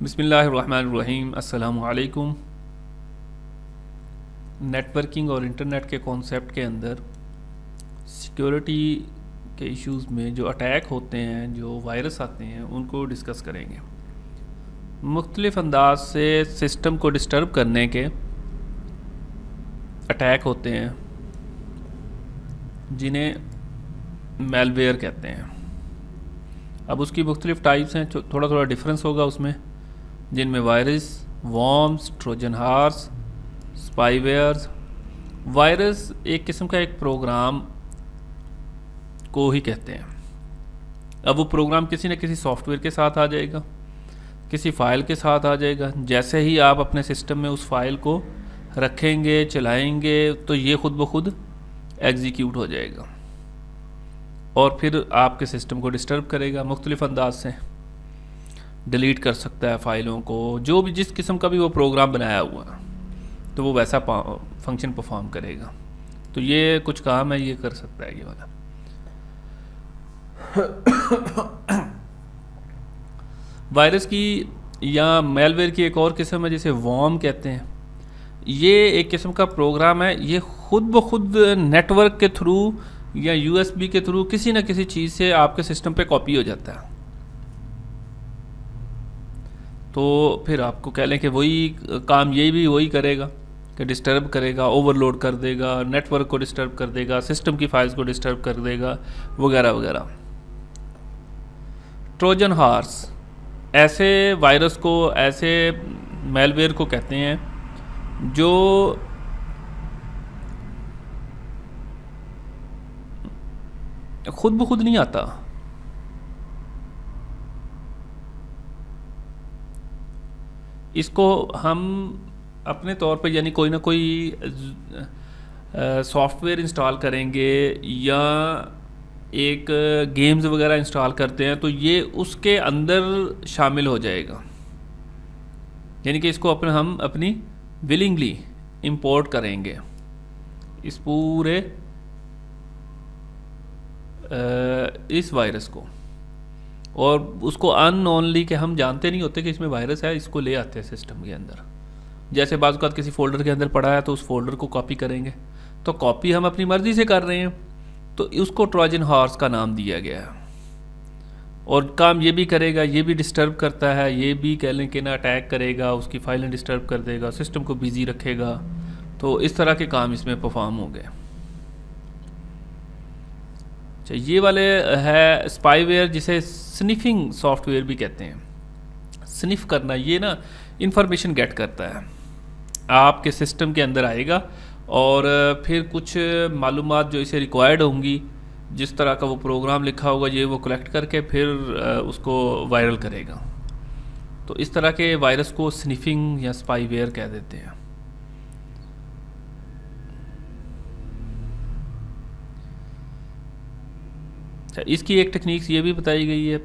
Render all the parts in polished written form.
बिस्मिल्लाहिर्रहमानिर्रहीम। अस्सलामु अलैकुम। नेटवर्किंग और इंटरनेट के कॉन्सेप्ट के अंदर सिक्योरिटी के इश्यूज़ में जो अटैक होते हैं, जो वायरस आते हैं, उनको डिस्कस करेंगे। मुख्तलिफ़ अंदाज से सिस्टम को डिस्टर्ब करने के अटैक होते हैं जिन्हें मैलवेयर कहते हैं। अब उसकी मुख्तलिफ़ टाइप्स हैं, थोड़ा थोड़ा डिफरेंस होगा उसमें, जिनमें virus, worms, Trojan horse, spywares. Virus एक किस्म का एक प्रोग्राम को ही कहते हैं। अब वो प्रोग्राम किसी न किसी सॉफ्टवेयर के साथ आ जाएगा, किसी फ़ाइल के साथ आ जाएगा। जैसे ही आप अपने सिस्टम में उस फाइल को रखेंगे, चलाएंगे, तो ये खुद ब खुद एग्जीक्यूट हो जाएगा और फिर आपके सिस्टम को डिस्टर्ब करेगा। मुख्तलिफ़ अंदाज से डिलीट कर सकता है फ़ाइलों को, जो भी जिस किस्म का भी वो प्रोग्राम बनाया हुआ है, तो वो वैसा फंक्शन परफॉर्म करेगा। तो ये कुछ काम है, ये कर सकता है ये वाला। वायरस की या मेलवेयर की एक और किस्म है जिसे वॉर्म कहते हैं। ये एक किस्म का प्रोग्राम है, ये खुद ब खुद नेटवर्क के थ्रू या यूएसबी के थ्रू किसी न किसी चीज़ से आपके सिस्टम पे कॉपी हो जाता है। तो फिर आपको कह लें कि वही काम ये भी वही करेगा कि डिस्टर्ब करेगा, ओवरलोड कर देगा, नेटवर्क को डिस्टर्ब कर देगा, सिस्टम की फाइल्स को डिस्टर्ब कर देगा, वगैरह वगैरह। ट्रोजन हॉर्स ऐसे वायरस को, ऐसे मेलवेयर को कहते हैं जो खुद ब खुद नहीं आता। इसको हम अपने तौर पे यानी कोई ना कोई सॉफ्टवेयर इंस्टॉल करेंगे या एक गेम्स वगैरह इंस्टॉल करते हैं, तो ये उसके अंदर शामिल हो जाएगा। यानी कि इसको हम अपनी विलिंगली इंपोर्ट करेंगे इस पूरे इस वायरस को, और उसको अननोनली कि हम जानते नहीं होते कि इसमें वायरस है, इसको ले आते हैं सिस्टम के अंदर। जैसे बाज़ औक़ात किसी फ़ोल्डर के अंदर पड़ा है तो उस फोल्डर को कॉपी करेंगे, तो कॉपी हम अपनी मर्ज़ी से कर रहे हैं, तो उसको ट्रोजन हॉर्स का नाम दिया गया है। और काम ये भी करेगा, ये भी डिस्टर्ब करता है, ये भी कह लें कि ना अटैक करेगा, उसकी फाइलें डिस्टर्ब कर देगा, सिस्टम को बिज़ी रखेगा। तो इस तरह के काम इसमें परफॉर्म हो गए। अच्छा, ये वाले है स्पाईवेयर, जिसे स्निफिंग सॉफ्टवेयर भी कहते हैं। स्निफ करना, ये ना इंफॉर्मेशन गेट करता है, आपके सिस्टम के अंदर आएगा और फिर कुछ मालूमात जो इसे रिक्वायर्ड होंगी, जिस तरह का वो प्रोग्राम लिखा होगा, ये वो कलेक्ट करके फिर उसको वायरल करेगा। तो इस तरह के वायरस को स्निफिंग या स्पाईवेयर कह देते हैं। अच्छा, इसकी एक टेक्निक्स ये भी बताई गई है,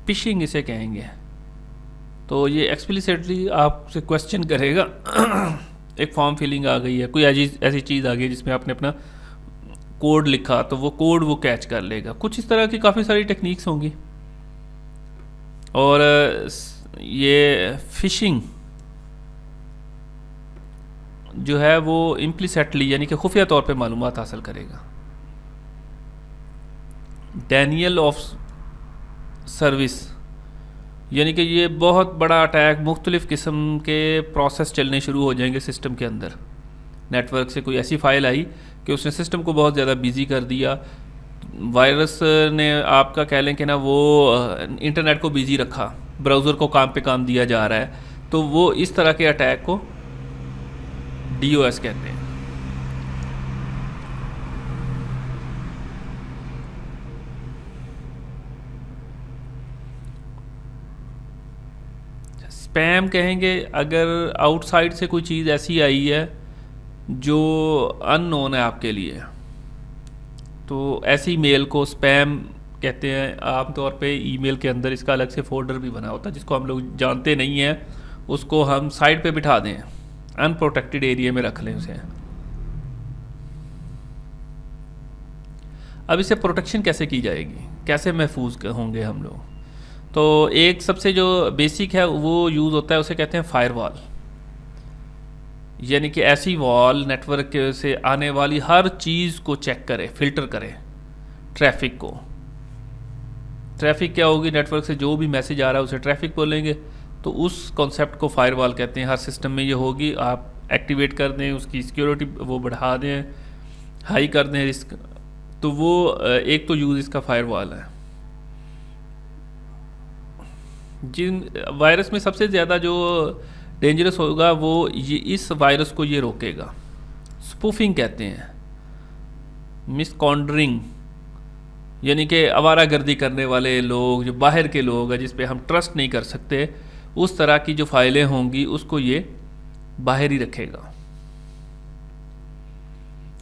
फिशिंग इसे कहेंगे। तो ये एक्सप्लिसिटली आपसे क्वेश्चन करेगा एक फॉर्म फिलिंग आ गई है, कोई ऐसी चीज़ आ गई जिसमें आपने अपना कोड लिखा, तो वो कोड वो कैच कर लेगा। कुछ इस तरह की काफ़ी सारी टेक्निक्स होंगी। और ये फिशिंग जो है वो इम्प्लिसिटली यानी कि खुफिया तौर पे मालूमात हासिल करेगा। डैनियल ऑफ सर्विस यानी कि ये बहुत बड़ा अटैक, मुख्तलिफ़ किस्म के प्रोसेस चलने शुरू हो जाएंगे सिस्टम के अंदर। नेटवर्क से कोई ऐसी फ़ाइल आई कि उसने सिस्टम को बहुत ज़्यादा बिज़ी कर दिया, वायरस ने आपका कह लें कि ना वो इंटरनेट को बिज़ी रखा, ब्राउज़र को काम पे काम दिया जा रहा है, तो वो इस तरह के अटैक को DOS कहते हैं। स्पैम कहेंगे अगर आउटसाइड से कोई चीज़ ऐसी आई है जो अननोन है आपके लिए, तो ऐसी मेल को स्पैम कहते हैं। आमतौर पे ईमेल के अंदर इसका अलग से फोल्डर भी बना होता है, जिसको हम लोग जानते नहीं हैं, उसको हम साइड पे बिठा दें, अनप्रोटेक्टेड एरिया में रख लें उसे। अब इसे प्रोटेक्शन कैसे की जाएगी, कैसे महफूज होंगे हम लोग? तो एक सबसे जो बेसिक है वो यूज़ होता है, उसे कहते हैं फायरवॉल। यानी कि ऐसी वॉल नेटवर्क से आने वाली हर चीज़ को चेक करे, फिल्टर करे। ट्रैफिक को, ट्रैफिक क्या होगी, नेटवर्क से जो भी मैसेज आ रहा है उसे ट्रैफिक बोलेंगे। तो उस कॉन्सेप्ट को फायरवॉल कहते हैं। हर सिस्टम में ये होगी, आप एक्टिवेट कर दें, उसकी सिक्योरिटी वो बढ़ा दें, हाई कर दें रिस्क, तो वो एक तो यूज़ इसका फायरवॉल है। जिन वायरस में सबसे ज़्यादा जो डेंजरस होगा वो ये, इस वायरस को ये रोकेगा। स्पूफिंग कहते हैं, मिसकॉन्डरिंग, यानी कि आवारागर्दी करने वाले लोग, जो बाहर के लोग हैं जिस पे हम ट्रस्ट नहीं कर सकते, उस तरह की जो फाइलें होंगी उसको ये बाहर ही रखेगा।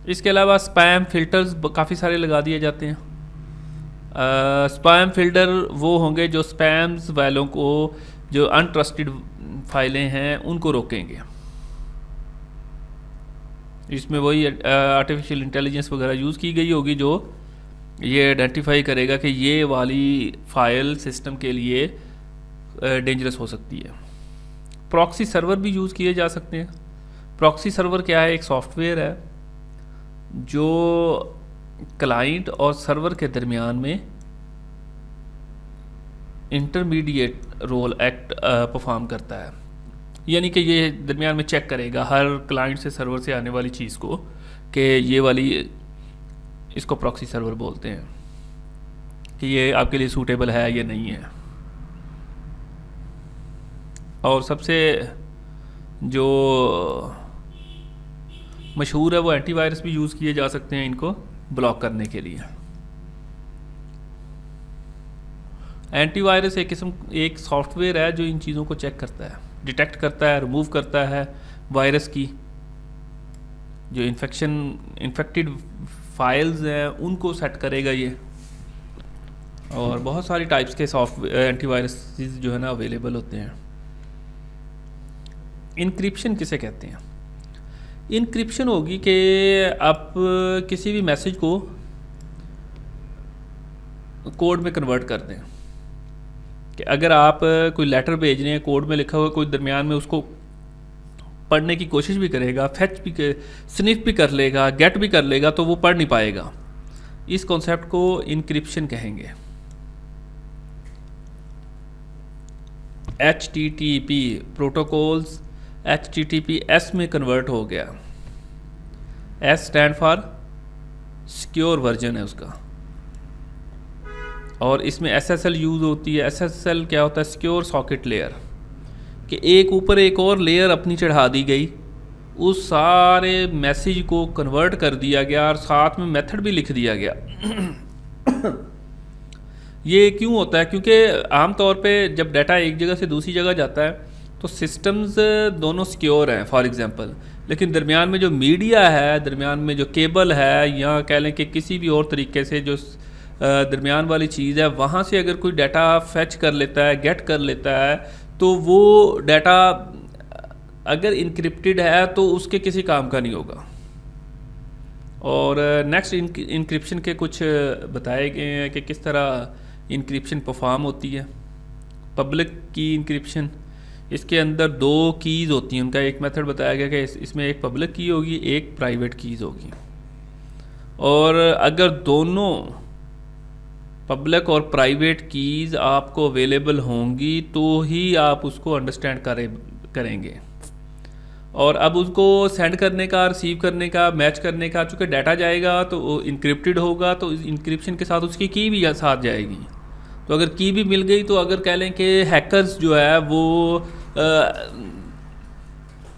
इसके अलावा स्पैम फिल्टर्स काफ़ी सारे लगा दिए जाते हैं। स्पैम फिल्टर वो होंगे जो स्पैम्स वालों को, जो अनट्रस्टेड फाइलें हैं उनको रोकेंगे। इसमें वही आर्टिफिशियल इंटेलिजेंस वगैरह यूज़ की गई होगी जो ये आइडेंटिफाई करेगा कि ये वाली फ़ाइल सिस्टम के लिए डेंजरस हो सकती है। प्रॉक्सी सर्वर भी यूज़ किए जा सकते हैं। प्रॉक्सी सर्वर क्या है, एक सॉफ्टवेयर है जो क्लाइंट और सर्वर के दरमियान में इंटरमीडिएट रोल एक्ट परफॉर्म करता है। यानी कि ये दरमियान में चेक करेगा हर क्लाइंट से सर्वर से आने वाली चीज़ को कि ये वाली, इसको प्रॉक्सी सर्वर बोलते हैं, कि ये आपके लिए सूटेबल है या नहीं है। और सबसे जो मशहूर है वो एंटीवायरस भी यूज़ किए जा सकते हैं इनको ब्लॉक करने के लिए। एंटीवायरस एक सॉफ्टवेयर है जो इन चीज़ों को चेक करता है, डिटेक्ट करता है, रिमूव करता है वायरस की, जो इन्फेक्टेड फाइल्स हैं उनको सेट करेगा ये। और बहुत सारी टाइप्स के सॉफ्टवेयर एंटीवायरस जो है ना अवेलेबल होते हैं। इनक्रिप्शन किसे कहते हैं? इनक्रिप्शन होगी कि आप किसी भी मैसेज को कोड में कन्वर्ट कर दें। कि अगर आप कोई लेटर भेज रहे हैं, कोड में लिखा हुआ, कोई दरमियान में उसको पढ़ने की कोशिश भी करेगा, फैच भी स्निफ भी कर लेगा, गेट भी कर लेगा, तो वो पढ़ नहीं पाएगा। इस कॉन्सेप्ट को इनक्रिप्शन कहेंगे। HTTP प्रोटोकॉल्स HTTPS में कन्वर्ट हो गया। S stand for secure version है उसका। और इसमें SSL यूज़ होती है। SSL क्या होता है? सिक्योर सॉकेट लेयर, कि एक ऊपर एक और लेयर अपनी चढ़ा दी गई, उस सारे मैसेज को कन्वर्ट कर दिया गया और साथ में मेथड भी लिख दिया गया। ये क्यों होता है? क्योंकि आम तौर पे जब डाटा एक जगह से दूसरी जगह जाता है तो सिस्टम्स दोनों सिक्योर हैं फॉर एग्जांपल, लेकिन दरमियान में जो मीडिया है, दरमियान में जो केबल है, या कह लें कि किसी भी और तरीके से जो दरमियान वाली चीज़ है, वहाँ से अगर कोई डाटा फैच कर लेता है, गेट कर लेता है, तो वो डाटा अगर इनक्रिप्टेड है तो उसके किसी काम का नहीं होगा। और नेक्स्ट इनक्रिप्शन के कुछ बताए गए हैं कि किस तरह इनक्रिप्शन परफॉर्म होती है। पब्लिक की इनक्रिप्शन, इसके अंदर दो कीज़ होती हैं। उनका एक मेथड बताया गया कि इसमें एक पब्लिक की होगी, एक प्राइवेट कीज़ होगी। और अगर दोनों पब्लिक और प्राइवेट कीज़ आपको अवेलेबल होंगी तो ही आप उसको अंडरस्टैंड करेंगे। और अब उसको सेंड करने का, रिसीव करने का, मैच करने का, चूँकि डाटा जाएगा तो इनक्रिप्टेड होगा, तो इनक्रिप्शन के साथ उसकी की भी साथ जाएगी। तो अगर की भी मिल गई तो अगर कह लें कि हैकर्स जो है वो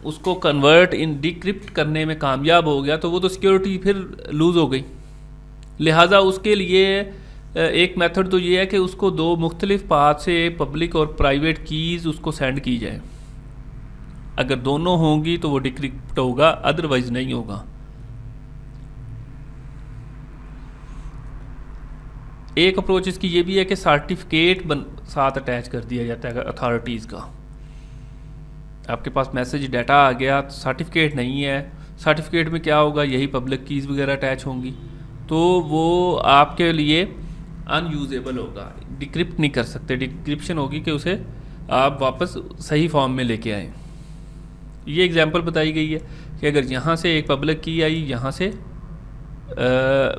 उसको कन्वर्ट इन डिक्रिप्ट करने में कामयाब हो गया, तो वो तो सिक्योरिटी फिर लूज़ हो गई। लिहाजा उसके लिए एक मेथड तो ये है कि उसको दो मुख्तलिफ पाथ से पब्लिक और प्राइवेट कीज़ उसको सेंड की जाए। अगर दोनों होंगी तो वो डिक्रिप्ट होगा, अदरवाइज नहीं होगा। एक अप्रोच इसकी ये भी है कि सर्टिफिकेट साथ अटैच कर दिया जाता है अथॉरिटीज़ का। आपके पास मैसेज डाटा आ गया, तो सर्टिफिकेट नहीं है, सर्टिफिकेट में क्या होगा, यही पब्लिक कीज़ वगैरह अटैच होंगी, तो वो आपके लिए अनयूजेबल होगा। डिक्रिप्ट नहीं कर सकते। डिक्रिप्शन होगी कि उसे आप वापस सही फॉर्म में लेके आएँ। ये एग्जांपल बताई गई है कि अगर यहाँ से एक पब्लिक की आई, यहाँ से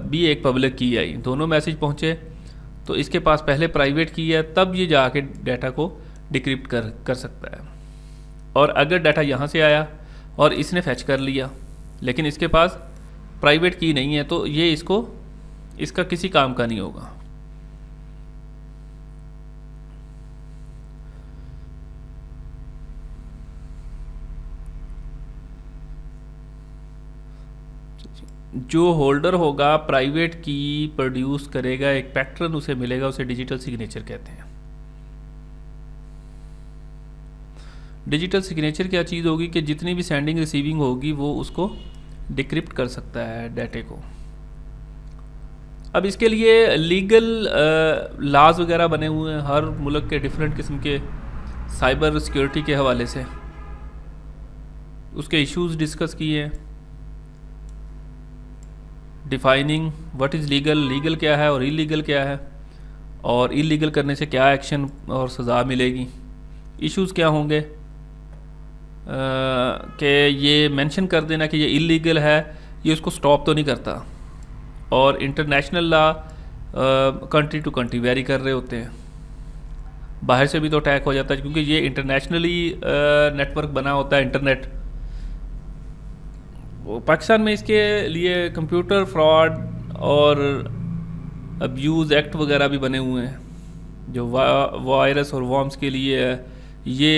भी एक पब्लिक की आई, दोनों मैसेज पहुँचे, तो इसके पास पहले प्राइवेट की है, तब ये जाके डाटा को डिक्रिप्ट कर सकता है। और अगर डाटा यहाँ से आया और इसने फैच कर लिया लेकिन इसके पास प्राइवेट की नहीं है, तो ये इसका किसी काम का नहीं होगा। जो होल्डर होगा प्राइवेट की प्रोड्यूस करेगा, एक पैटर्न उसे मिलेगा, उसे डिजिटल सिग्नेचर कहते हैं। डिजिटल सिग्नेचर क्या चीज़ होगी कि जितनी भी सेंडिंग रिसीविंग होगी वो उसको डिक्रिप्ट कर सकता है डाटे को। अब इसके लिए लीगल लॉज वगैरह बने हुए हैं हर मुल्क के, डिफरेंट किस्म के साइबर सिक्योरिटी के हवाले से उसके इश्यूज डिस्कस किए हैं। Defining what is legal, legal क्या है और इलीगल क्या है, और इलीगल करने से क्या एक्शन और सज़ा मिलेगी। इश्यूज़ क्या होंगे कि ये मेंशन कर देना कि ये इलीगल है, ये उसको स्टॉप तो नहीं करता। और international law country to country vary कर रहे होते हैं, बाहर से भी तो अटैक हो जाता है क्योंकि ये इंटरनेशनली नेटवर्क बना होता है इंटरनेट। पाकिस्तान में इसके लिए कंप्यूटर फ्रॉड और अब्यूज़ एक्ट वगैरह भी बने हुए हैं जो वायरस और वॉर्म्स के लिए है। ये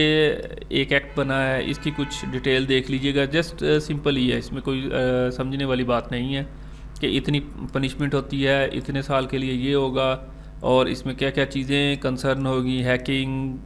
एक एक्ट बना है, इसकी कुछ डिटेल देख लीजिएगा। जस्ट सिंपल ही है, इसमें कोई समझने वाली बात नहीं है कि इतनी पनिशमेंट होती है, इतने साल के लिए ये होगा और इसमें क्या क्या चीज़ें कंसर्न होगी, हैकिंग,